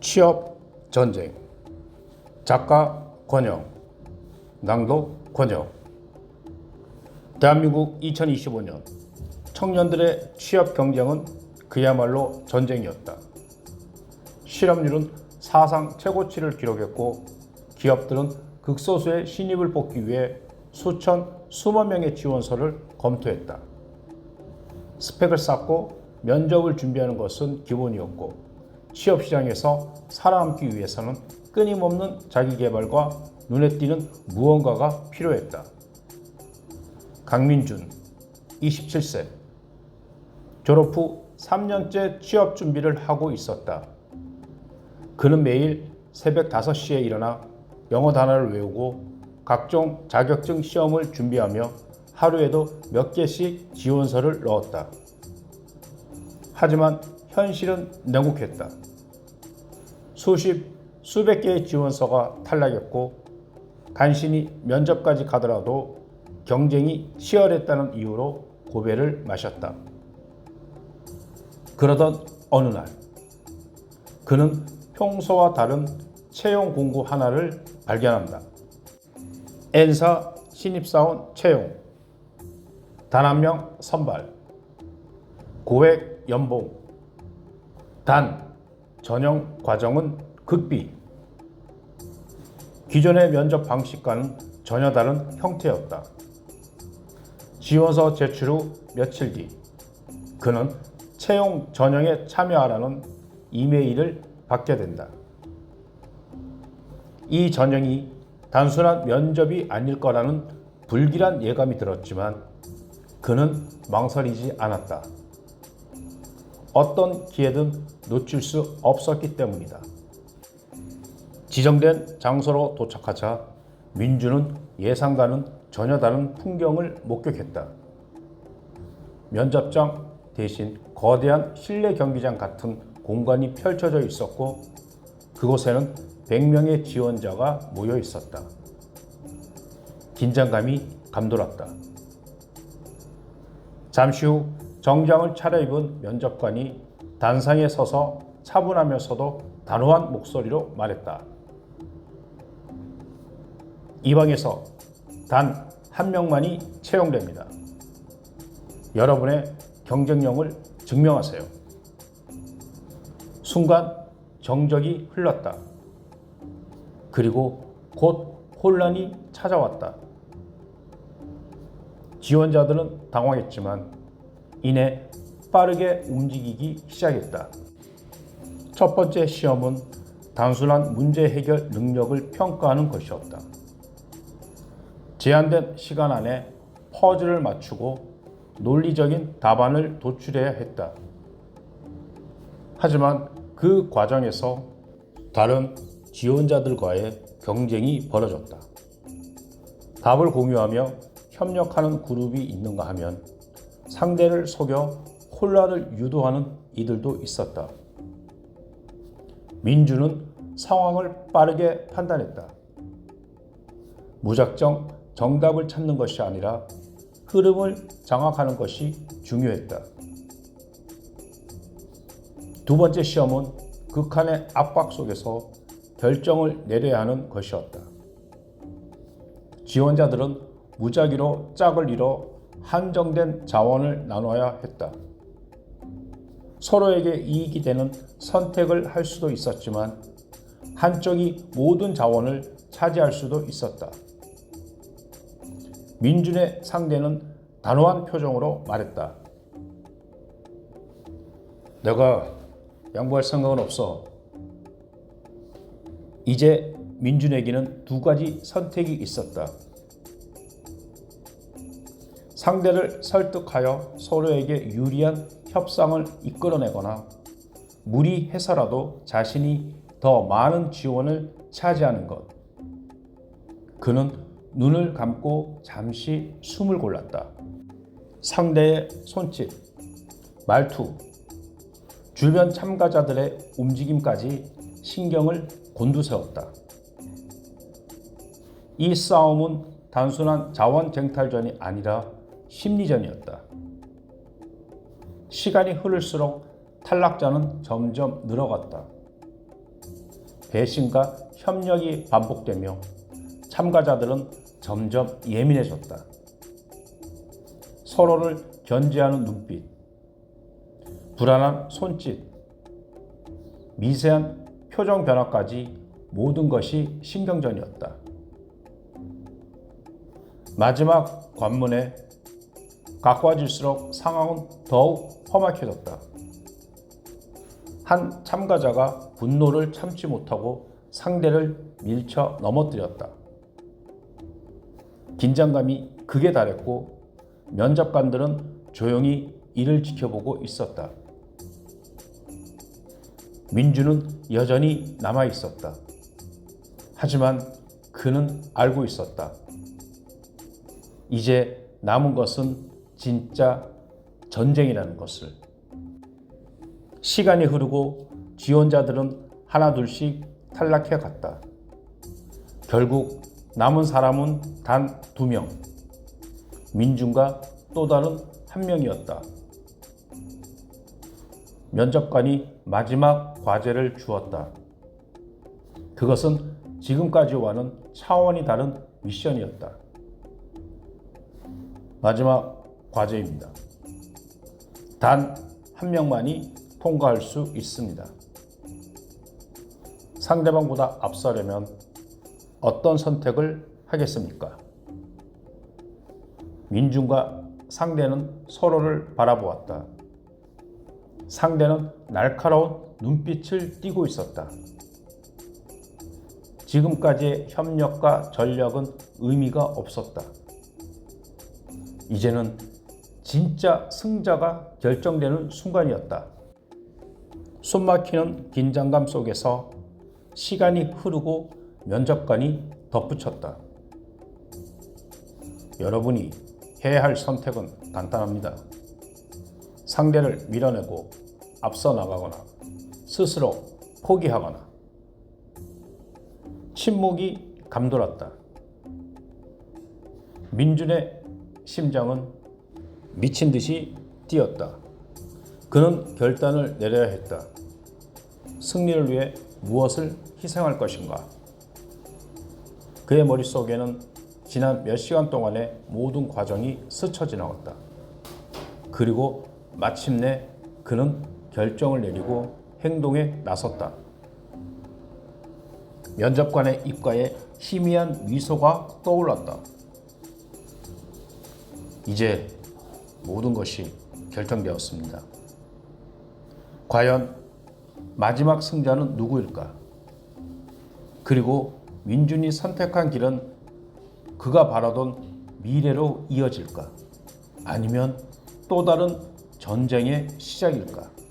취업 전쟁. 작가 권영, 낭독 권영. 대한민국 2025년 청년들의 취업 경쟁은 그야말로 전쟁이었다. 실업률은 사상 최고치를 기록했고 기업들은 극소수의 신입을 뽑기 위해 수만 명의 지원서를 검토했다. 스펙을 쌓고 면접을 준비하는 것은 기본이었고 취업시장에서 살아남기 위해서는 끊임없는 자기개발과 눈에 띄는 무언가가 필요했다. 강민준, 27세. 졸업 후 3년째 취업 준비를 하고 있었다. 그는 매일 새벽 5시에 일어나 영어 단어를 외우고 각종 자격증 시험을 준비하며 하루에도 몇 개씩 지원서를 넣었다. 하지만 현실은 냉혹했다. 수백 개의 지원서가 탈락했고 간신히 면접까지 가더라도 경쟁이 치열했다는 이유로 고배를 마셨다. 그러던 어느 날 그는 평소와 다른 채용 공고 하나를 발견한다. N사 신입사원 채용, 단 한 명 선발, 고액 연봉, 단 전형 과정은 극비. 기존의 면접 방식과는 전혀 다른 형태였다. 지원서 제출 후 며칠 뒤 그는 채용 전형에 참여하라는 이메일을 받게 된다. 이 전형이 단순한 면접이 아닐 거라는 불길한 예감이 들었지만 그는 망설이지 않았다. 어떤 기회든 놓칠 수 없었기 때문이다. 지정된 장소로 도착하자 민주는 예상과는 전혀 다른 풍경을 목격했다. 면접장 대신 거대한 실내 경기장 같은 공간이 펼쳐져 있었고 그곳에는 100명의 지원자가 모여 있었다. 긴장감이 감돌았다. 잠시 후 정장을 차려입은 면접관이 단상에 서서 차분하면서도 단호한 목소리로 말했다. 이 방에서 단 한 명만이 채용됩니다. 여러분의 경쟁력을 증명하세요. 순간 정적이 흘렀다. 그리고 곧 혼란이 찾아왔다. 지원자들은 당황했지만 이내 빠르게 움직이기 시작했다. 첫 번째 시험은 단순한 문제 해결 능력을 평가하는 것이었다. 제한된 시간 안에 퍼즐을 맞추고 논리적인 답안을 도출해야 했다. 하지만 그 과정에서 다른 지원자들과의 경쟁이 벌어졌다. 답을 공유하며 협력하는 그룹이 있는가 하면 상대를 속여 혼란을 유도하는 이들도 있었다. 민주는 상황을 빠르게 판단했다. 무작정 정답을 찾는 것이 아니라 흐름을 장악하는 것이 중요했다. 두 번째 시험은 극한의 압박 속에서 결정을 내려야 하는 것이었다. 지원자들은 무작위로 짝을 이뤄 한정된 자원을 나눠야 했다. 서로에게 이익이 되는 선택을 할 수도 있었지만 한쪽이 모든 자원을 차지할 수도 있었다. 민준의 상대는 단호한 표정으로 말했다. 내가 양보할 생각은 없어. 이제 민준에게는 두 가지 선택이 있었다. 상대를 설득하여 서로에게 유리한 협상을 이끌어내거나 무리해서라도 자신이 더 많은 지원을 차지하는 것. 그는 눈을 감고 잠시 숨을 골랐다. 상대의 손짓, 말투, 주변 참가자들의 움직임까지 신경을 곤두세웠다. 이 싸움은 단순한 자원 쟁탈전이 아니라 심리전이었다. 시간이 흐를수록 탈락자는 점점 늘어갔다. 배신과 협력이 반복되며 참가자들은 점점 예민해졌다. 서로를 견제하는 눈빛, 불안한 손짓, 미세한 표정 변화까지 모든 것이 신경전이었다. 마지막 관문에 가까워질수록 상황은 더욱 험악해졌다. 한 참가자가 분노를 참지 못하고 상대를 밀쳐 넘어뜨렸다. 긴장감이 극에 달했고 면접관들은 조용히 이를 지켜보고 있었다. 민주는 여전히 남아 있었다. 하지만 그는 알고 있었다. 이제 남은 것은 진짜 전쟁이라는 것을. 시간이 흐르고 지원자들은 하나둘씩 탈락해 갔다. 결국 남은 사람은 단 2명. 민준과 또 다른 1명이었다. 면접관이 마지막 과제를 주었다. 그것은 지금까지와는 차원이 다른 미션이었다. 마지막 과제입니다. 단 1명만이 통과할 수 있습니다. 상대방보다 앞서려면 어떤 선택을 하겠습니까? 민준과 상대는 서로를 바라보았다. 상대는 날카로운 눈빛을 띠고 있었다. 지금까지의 협력과 전력은 의미가 없었다. 이제는 진짜 승자가 결정되는 순간이었다. 숨막히는 긴장감 속에서 시간이 흐르고 면접관이 덧붙였다. 여러분이 해야 할 선택은 간단합니다. 상대를 밀어내고 앞서 나가거나 스스로 포기하거나. 침묵이 감돌았다. 민준의 심장은 미친 듯이 뛰었다. 그는 결단을 내려야 했다. 승리를 위해 무엇을 희생할 것인가? 그의 머릿속에는 지난 몇 시간 동안의 모든 과정이 스쳐 지나갔다. 그리고 마침내 그는 결정을 내리고 행동에 나섰다. 면접관의 입가에 희미한 미소가 떠올랐다. 이제 모든 것이 결정되었습니다. 과연 마지막 승자는 누구일까? 그리고 민준이 선택한 길은 그가 바라던 미래로 이어질까? 아니면 또 다른 전쟁의 시작일까?